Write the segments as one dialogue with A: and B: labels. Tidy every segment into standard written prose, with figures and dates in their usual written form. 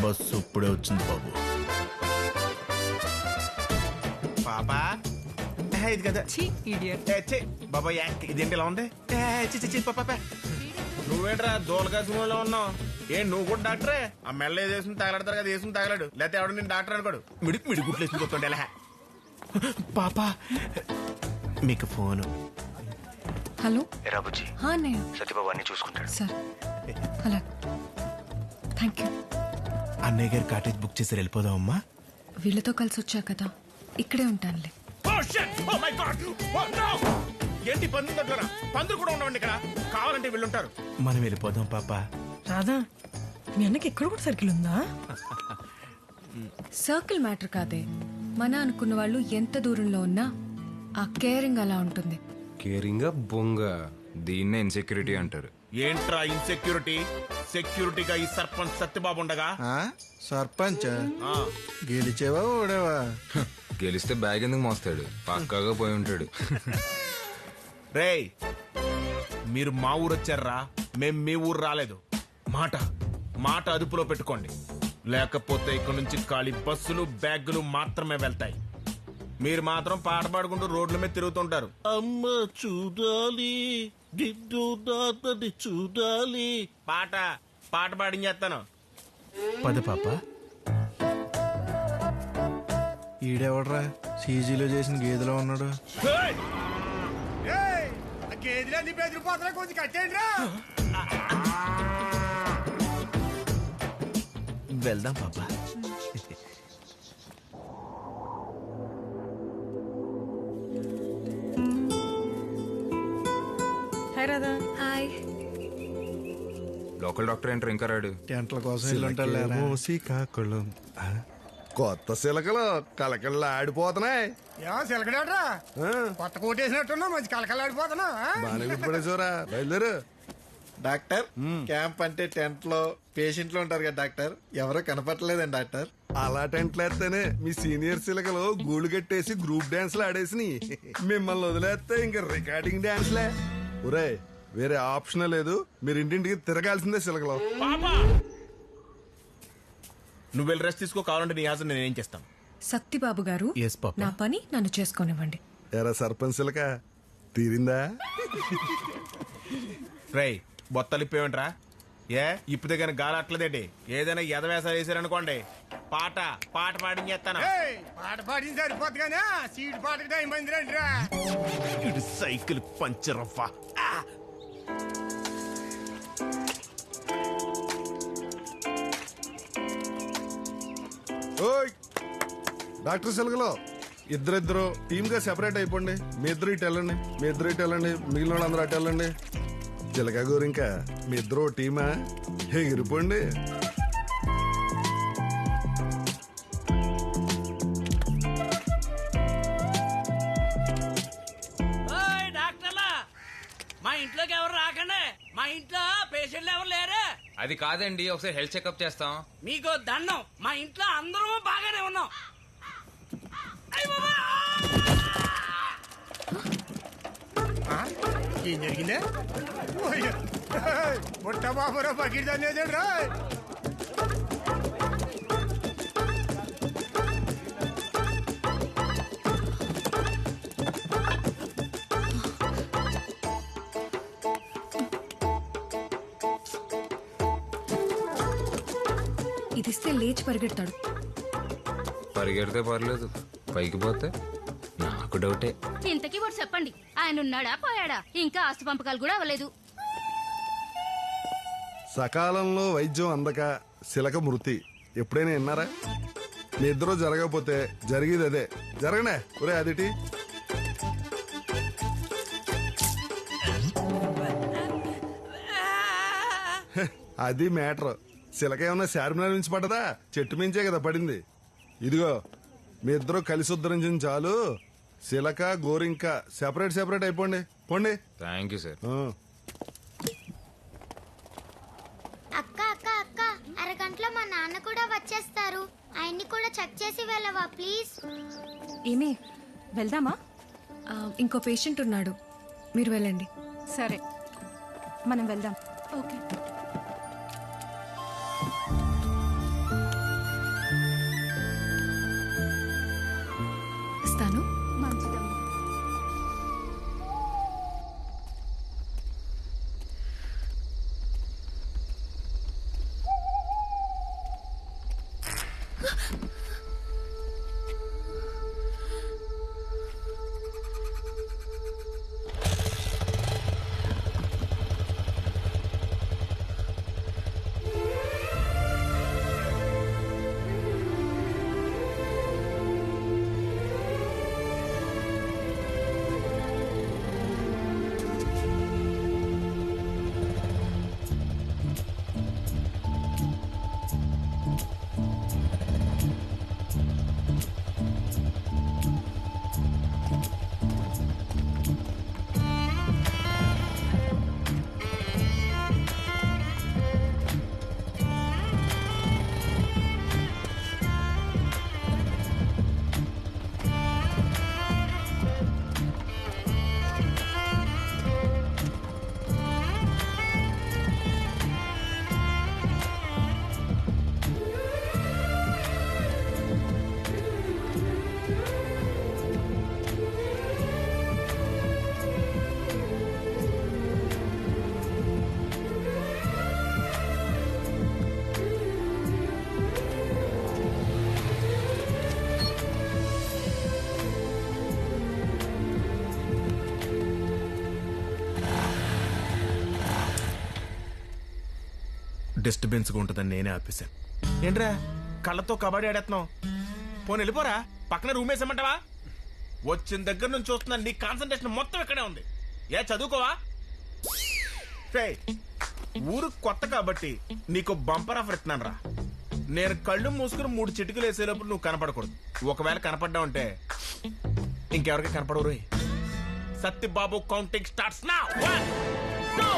A: Bus ఇప్పుడే వచ్చింది బాబు. పాపా ఇది కదా బాబా ఇదేంటి ఇలా ఉంది? పాపా నువ్వేంట్రా దోలకాసులో ఉన్నావు? నువ్వు కూడా డాక్టరే? ఆ మెల్ల వేసుకుని తగలడతారు కదా, వేసుకుని తగలడు, లేకపోతే ఎవడు నేను డాక్టర్ అనుకోడు. మిడి గుట్లు వేసుకుని కూర్చోండి ఎలా. పాపా మీకు ఫోను.
B: హలో
C: రాబుజీ, సత్యబాబు అన్ని చూసుకుంటాడు
B: సార్. అలా థ్యాంక్ యూ.
A: అన్నయ్య గారు కాటేజ్ బుక్ చేసి వెళ్ళిపోదాం అమ్మా.
B: వీళ్ళతో కలిసి వచ్చా కదా, ఇక్కడే ఉంటానులే.
A: ఏంటి పందుల దగ్గర? పందులు కూడా ఉండవండి ఇక్కడ, కావాలంటే వీళ్ళుంటారు. మనం వెళ్ళిపోదాం పాపా.
D: రాధా, మీ అన్నకి ఎక్కడ కూడా సర్కిల్ ఉందా?
B: సర్కిల్ మ్యాటర్ కాదే, మన అనుకున్న వాళ్ళు ఎంత దూరంలో ఉన్నా ఆ కేరింగ్ అలా ఉంటుంది.
E: కేరింగ్ బొంగ, దీన్నే ఇన్సెక్యూరిటీ అంటారు.
A: ఏంట్రా ఇన్సెక్యూరిటీ? సెక్యూరిటీగా ఈ సర్పంచ్ సత్యబాబు ఉండగా.
F: సర్పంచ్ గెలిచేవా ఓడేవా?
E: గెలిస్తే బ్యాగ్ ఎందుకు మోస్తాడు, పక్కాగా పోయి ఉంటాడు.
A: రేయ్ మీరు మా ఊరు వచ్చారా, మేం మీ ఊరు రాలేదు. మాట అదుపులో పెట్టుకోండి, లేకపోతే ఇక్కడ నుంచి ఖాళీ బస్సులు బ్యాగులు మాత్రమే వెళ్తాయి. మీరు మాత్రం పాట పాడుకుంటూ రోడ్ల మీద తిరుగుతుంటారు. అమ్మ చూడాలి గిడ్డు దాతది చూడాలి. పాట పాడించేస్తాను. పద పాప.
F: ఈడెవడరా సీజీలో చేసిన గేదెలో ఉన్నాడు?
A: గేదెలన్నీ బెదిరిపోతున్నా, కొంచెం కట్టేయండి రా. వెళ్దాం పాపా.
D: Hi Radha.
B: Hi.
E: Local doctor ఏంటర్ ఇంకా రాడు.
F: టెంట్ల కోసం శ్రీకాకుళం.
G: కొత్త సిలకలు కలకళ్ళు ఆడిపోతున్నాయి.
H: సిలకడాట్రా కొత్త కోటేసినట్టున్నా, మంచి కలకలాడిపోతున్నా.
G: బాగా గుర్తుపడేసారా? బయలుదేరు.
F: డాక్టర్, క్యాంప్ అంటే టెంట్ లో పేషెంట్లు ఉంటారు కదా డాక్టర్, ఎవరో కనపట్టలేదండి డాక్టర్.
G: అలా టెంట్లు వేస్తేనే మీ సీనియర్ సిలకలు గూళ్ళు కట్టేసి గ్రూప్ డాన్స్లు ఆడేసి మిమ్మల్ని వదిలేస్తే ఇంకా రికార్డింగ్ డాన్స్లే. ఒరే వేరే ఆప్షన్ లేదు, మీరు ఇంటింటికి తిరగాల్సిందే సిలకలు.
A: నువ్వు వెళ్ళి రెస్ట్ తీసుకో, కావాలంటే నీ హాజరు నేనేం చేస్తాను.
B: సత్తిబాబు గారు, నా పని నన్ను చేసుకోనివ్వండి.
G: ఎరా సర్పంచ్ సిలక తీరిందా?
A: రేయ్ బొత్తలిప్పేమంట్రా? ఇప్పుడు దగ్గర గాలి అట్లేదేంటి? ఏదైనా ఎదవేసాలు వేసారనుకోండి, పాట పాడించేస్తాను.
H: పాట పాడింది సరిపోద్ది కానీ సీట్ పాటకి టైం అయింది రండిరా.
A: ఇటు సైకిల్ పంచర్ అవ్వా.
G: ఓయ్ డాక్టర్ సిలకలో ఇద్దరిద్దరు టీమ్ గా సెపరేట్ అయిపోండి. మీ ఇద్దరు ఇటు వెళ్ళండి, మీ ఇద్దరు ఇటు వెళ్ళండి, మిగిలిన వాళ్ళందరూ అటు వెళ్ళండి. చిలక గోరింక మీ ఇద్దరు టీమా? ఎగిరిపోండి.
I: డాక్టర్లా మా ఇంట్లోకి ఎవరు రాకండి, మా ఇంట్లో పేషెంట్లు ఎవరు లేరు.
E: అది కాదండి, ఒకసారి హెల్త్ చెకప్ చేస్తాం.
I: మీకు దండం, మా ఇంట్లో అందరూ బాగానే ఉన్నాం.
H: ఏం జరిగిందే? బుట్ట బాబురా బకెట్ అనేది రా.
B: ఇదిస్తే లేచి పరిగెడతాడు.
E: పరిగెడితే పర్లేదు, పైకి పోతే నాకు డౌటే.
J: ఇంతకీ వాడు చెప్పండి, ఆయన ఉన్నాడా పోయాడా? ఇంకా ఆస్తి పంపకాలు కూడా అవ్వలేదు.
G: సకాలంలో వైద్యం అందక శిలక మృతి ఎప్పుడైనా విన్నారా? మీ ఇద్దరు జరగకపోతే జరిగేది అదే. జరగనే ఒరే అదిటి. అది మ్యాటర్. శిలక ఏమన్నా చార్మినార్ నుంచి పడ్డదా? చెట్టు మించే కదా పడింది. ఇదిగో మీ ఇద్దరు కలిసి ఉద్ధరించిన చాలు. శిలక గోరింక సెపరేట్ అయిపోండి. పోండి.
E: Thank you sir.
K: అక్క అక్క అక్క, అరగంటలో మా నాన్న కూడా వచ్చేస్తారు. ఆయన్ని కూడా చెక్ చేసి వెళ్ళవా ప్లీజ్?
B: ఏమి వెళ్దామా? ఇంకో పేషెంట్ ఉన్నాడు, మీరు వెళ్ళండి.
D: సరే మనం వెళ్దాం.
B: ఓకే.
A: డిస్టర్బెన్స్ గా ఉంటుందని నేనే ఆపేశాను. ఏంట్రా కళ్ళతో కబడ్డీ ఆడేస్తున్నావు? పోనీ వెళ్ళిపోరా, పక్కన రూమ్ వేసామంటావా? వచ్చిన దగ్గర నుంచి చూస్తున్నాను నీ కాన్సన్ట్రేషన్ మొత్తం ఇక్కడే ఉంది. ఏ చదువుకోవా? ఊరు కొత్త కాబట్టి నీకు బంపర్ ఆఫర్ ఇస్తున్నాను రా. నేను కళ్ళు మూసుకుని 3 చిటికలు వేసేటప్పుడు నువ్వు కనపడకూడదు. ఒకవేళ కనపడ్డా ఉంటే ఇంకెవరికి కనపడవు. Satyababu counting starts now. 1 2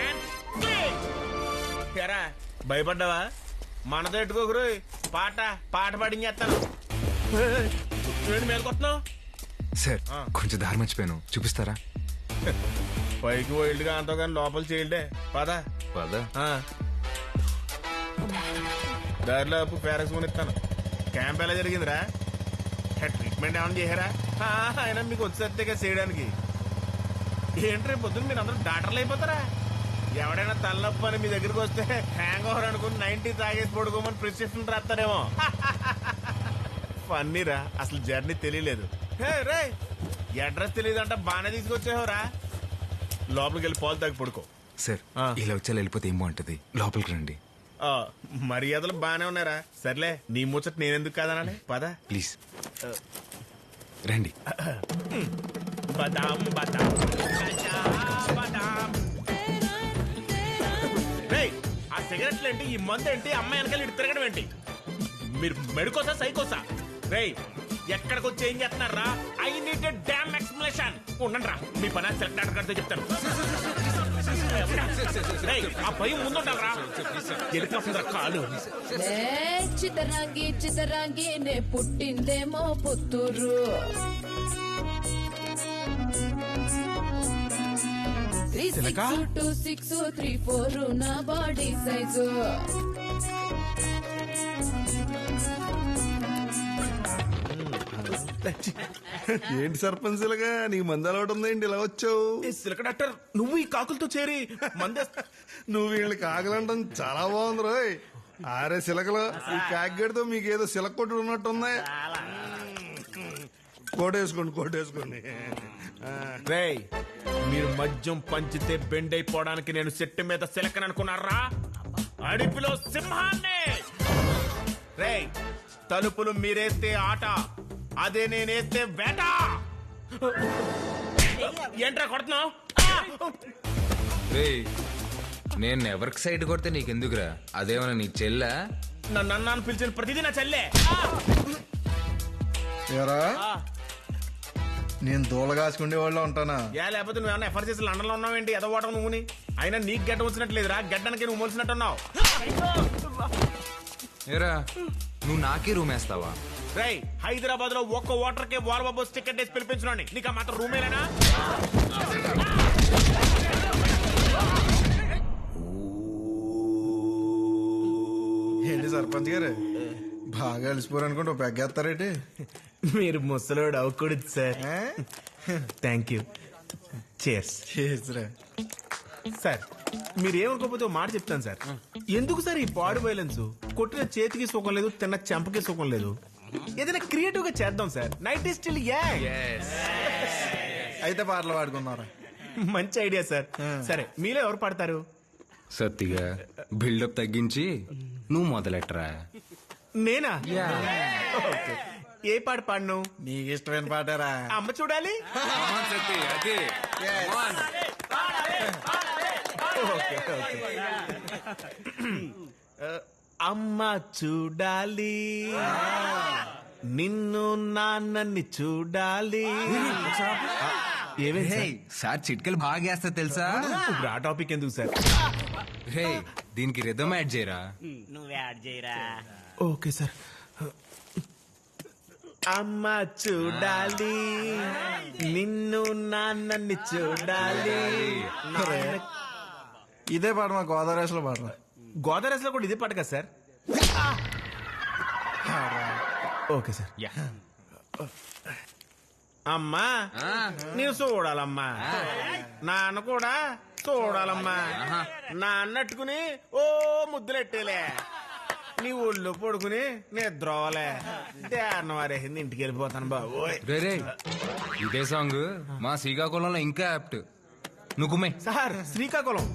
A: and 3. ఎరా భయపడ్డావా? మనతో ఎట్టుకోకరు. పాట పాడించేస్తాను. ఏంటి మేలుకొస్తున్నావు?
E: సార్ కొంచెం దారి మర్చిపోయాను, చూపిస్తారా?
A: పైకి వైల్డ్ గా అంతో కానీ లోపల చేయలే. పదా దారిలో పేరెంట్స్ కొని ఇస్తాను. క్యాంప్ ఎలా జరిగిందిరా? ట్రీట్మెంట్ ఏమైనా చేశారా? అయినా మీకు వచ్చేగా చేయడానికి. ఏంటి పొద్దున్న మీరు అందరూ డాక్టర్లు అయిపోతారా? ఎవడైనా తలనొప్పి అని మీ దగ్గరికి వస్తే హ్యాంగ్ ఓవర్ అనుకుని 90 తాగేసి పడుకోమని ప్రిస్క్రిప్షన్ రాస్తారేమో. ఫన్నీరా, అసలు జర్నీ తెలియలేదు. రే అడ్రస్ తెలియదు అంట బాగానే తీసుకొచ్చేవరా. లోపలికి వెళ్ళి పాలు తాగి పడుకో.
E: సార్ ఇలా వచ్చా వెళ్ళిపోతే ఏం బాగుంటది, లోపలికి రండి.
A: మర్యాదలు బాగానే ఉన్నారా? సర్లే నీ ముచ్చట నేనెందుకు కాదనాలి. పద
E: ప్లీజ్ రండి.
A: బదాం బదాం బదాం. ఆ సిగరెట్లు ఏంటి, ఈ మందు ఏంటి, అమ్మాయి వెనకాల ఇటు తిరగడం ఏంటి? మీరు మెడుకోసా సైకోసా? రేయ్ ఎక్కడికి వచ్చి ఏం చేస్తున్నారా? I need damn explanation. ఉండండి రా, మీ పని సెలెక్ట్ కడితే చెప్తాను. ఆ భయం ముందుంటారా? వెళ్ళిపోతుందా కాదు?
L: చితరాంగి చితరాంగి నే పుట్టిందేమో పుత్తూరు. 3 6 2 6 3 4 నా బాడీ సైజు.
G: ఏంటి సర్పంచ్లుగా నీకు మంది అలవాటు ఉందేంటి ఇలా వచ్చావు?
A: సిలక డాక్టర్ నువ్వు ఈ కాకులతో చేరి మందే.
G: నువ్వు వీళ్ళని కాకలంటాం చాలా బాగుంది రోయ్. ఆరే సిలకలు, ఈ కాకిగడితో మీకు ఏదో సిలక కొట్టు ఉన్నట్టుంది. కోటేసుకోండి.
A: రేయ్ మీరు మద్యం పంచితే బెండ్ అయిపోవడానికి నేను చెట్టు మీద సిలకని అనుకున్నారా? అడిపిలో సింహాన్ని. రేయ్ తలుపులు మీరేస్తే ఆట, అదే నేనేస్తే వేట. ఏంట్రా కొడుతున్నావు?
E: నేను ఎవరికి సైడ్ కొడితే నీకెందుకురా? అదేమన్నా నీ చెల్లా?
A: నన్ను పిలిచిన ప్రతిదీ నా చెల్లె.
F: నేను దూలగాసుకుండే వాళ్ళు ఉంటానా?
A: లేకపోతే నువ్వేమన్నా ఎఫర్ చేసి లండన్ లో ఉన్నావేంటి? ఎదో ఓటం నువ్వుని. అయినా నీకు గడ్డ వచ్చినట్లేదురా, గడ్డానికి నువ్వు మోల్సినట్టున్నావు.
E: ఏరా నువ్వు నాకే రూమ్ వేస్తావా?
A: రేయ్ హైదరాబాద్ లో ఒక్క ఓటర్ కే వాల్బాబు టికెట్ వేసి పిలిపించున్నాను. నీకు ఆ మాత్రం రూమేనా?
F: ఏంటి సర్పంచ్ గారు బాగా అలసిపోరు అనుకుంటే పెగ్గేస్తారేంటి?
A: మీరు ముసలోడు అవ్వకూడదు sir. Thank you. Cheers. Sir మీరేమనుకోకపోతే మాట చెప్తాను సార్. ఎందుకు సార్ ఈ బాడీ వైలెన్స్? కొట్టిన చేతికి సుఖం లేదు, తిన్న చెంపకి సుఖం లేదు. ఏదైనా క్రియేటివ్ గా చేద్దాం sir. Night is still young.
F: అయితే పాటలు పాడుకున్నారా?
A: మంచి ఐడియా సార్. సరే మీలో ఎవరు పాడతారు?
E: సత్తిగా బిల్డప్ తగ్గించి నువ్వు మొదలెట్టరా.
A: నేనా? ఓకే. ఏ పాట పాడను?
F: నీకు ఇష్టమైన పాటారా?
A: అమ్మ చూడాలి. అమ్మ చూడాలి, నిన్ను నాన్నని చూడాలి.
E: సార్ చిట్కలు బాగా వేస్తా తెలుసా?
A: ఇప్పుడు ఆ టాపిక్ ఎందుకు సార్?
E: రే దీనికి రిథమ్ యాడ్ చేయరా.
I: నువ్వే యాడ్ చేయరా.
A: Okay sir. అమ్మ చూడాలి, నిన్ను నాన్నని చూడాలి.
F: ఇదే పాట మా గోదావరి లో పాడరా.
A: గోదావరి లో కూడా ఇదే పాట కదా సార్? Okay sir. అమ్మా నేను చూడాలమ్మా, నాన్న కూడా చూడాలమ్మా. నాన్న అట్టుకుని ఓ ముద్దులెట్టేలే, నీ ఒళ్ళు పడుకుని నిద్రలే. వారేసింది ఇంటికి వెళ్ళిపోతాను బాబు.
E: ఇదే సాంగ్ మా శ్రీకాకుళంలో ఇంకా యాప్ట్. నువ్వు కుమ్మే.
A: సార్ శ్రీకాకుళం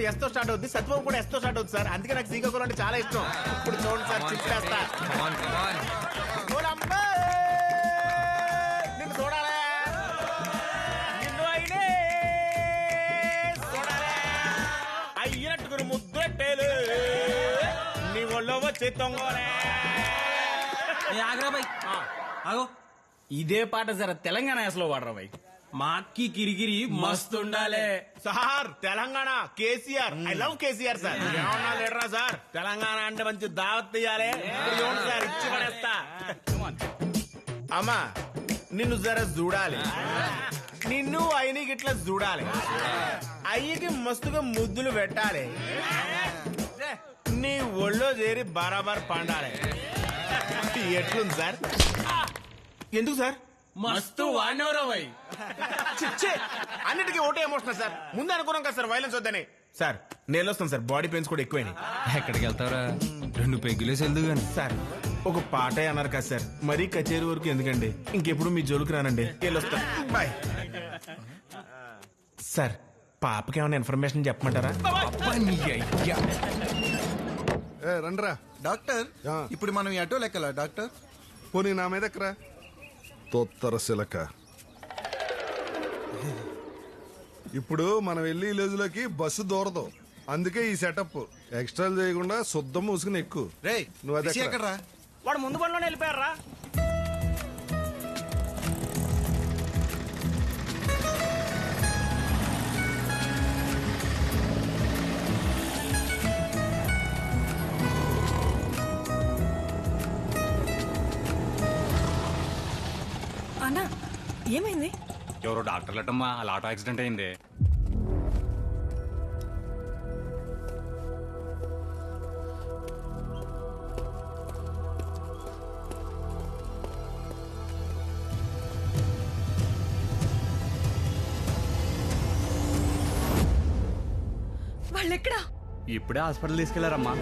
A: ఎస్ తో స్టార్ట్ అవుద్ది, సత్యబాబు కూడా ఎస్ తో స్టార్ట్ అవుతుంది సార్. అందుకే నాకు శ్రీకాకుళం అంటే చాలా ఇష్టం. ఇప్పుడు చూడండి సార్, చిప్పేస్తా. ఓలమ్మే! నిన్ను చూడాలి, నిన్ను అయినే చూడాలి. అయ్యనట్టుకుని ముద్దెట్టేలు నీ ఒళ్ళో వచ్చి తొంగోలే.
I: ఆగ్రా బై ఆగో, ఇదే పాట జర తెలంగాణ యాసలో వాడరా బై. మా అక్కి కిరికిరి మస్తు ఉండాలే.
A: Sir Telangana KCR, I love KCR sir. ఏమన్నా లేడరా సార్, తెలంగాణ అంటే మంచి దావత్ తీయాలి. ఇప్పుడు చూడండి సార్, ఇచ్చి పడేస్తా. అమ్మా నిన్ను జర చూడాలి, నిన్ను అయినకి ఇట్లా చూడాలి, అయ్యకి మస్తుగా ముద్దులు పెట్టాలి, నీ ఒళ్ళో చేరి బరాబర్ పండాలి. ఎట్లుంది సార్? ఎందుకు సార్?
I: మస్తు వాడినవరా బై.
A: అన్నిటికీ ఒకటే ఎమోషనల్ సార్. ముందు అనుకున్నాం కదా సార్ వైలెన్స్ వద్దని. సార్ నేను వస్తాను సార్, బాడీ పెయిన్స్ కూడా ఎక్కువైనాయి.
E: ఎక్కడికి వెళ్తావరా? 2 పెగ్గులేసి వెళ్దు గాని.
A: సార్ ఒక పాటే అన్నారు కదా సార్, మరీ కచేరీ వరకు ఎందుకండి, ఇంకెప్పుడు మీ జోలికి రానండి. వెళ్ళొస్తా, బాయ్. సార్ పాపకి ఏమైనా ఇన్ఫర్మేషన్ చెప్పమంటారా?
G: రండ్రా
F: డాక్టర్ ఇప్పుడు మనం ఈ ఆటో లెక్కలా డాక్టర్?
G: పోనీ నా మీద ఎక్కరా తొత్తర సిలక. ఇప్పుడు మనం వెళ్ళి విలేజ్లోకి బస్సు దూరదు, అందుకే ఈ సెటప్. ఎక్స్ట్రా చేయకుండా శుద్ధం మూసుకుని ఎక్కువ. నువ్వు అది ఎక్కరా?
I: వాడు ముందు పనిలోనే వెళ్ళిపోయారా?
D: అన్నా ఏమైంది?
M: ఎవరో డాక్టర్ లెట్టమ్మా, అలా ఆటో యాక్సిడెంట్ అయింది.
D: వాళ్ళెక్కడా?
M: ఇప్పుడే హాస్పిటల్ తీసుకెళ్లారమ్మా.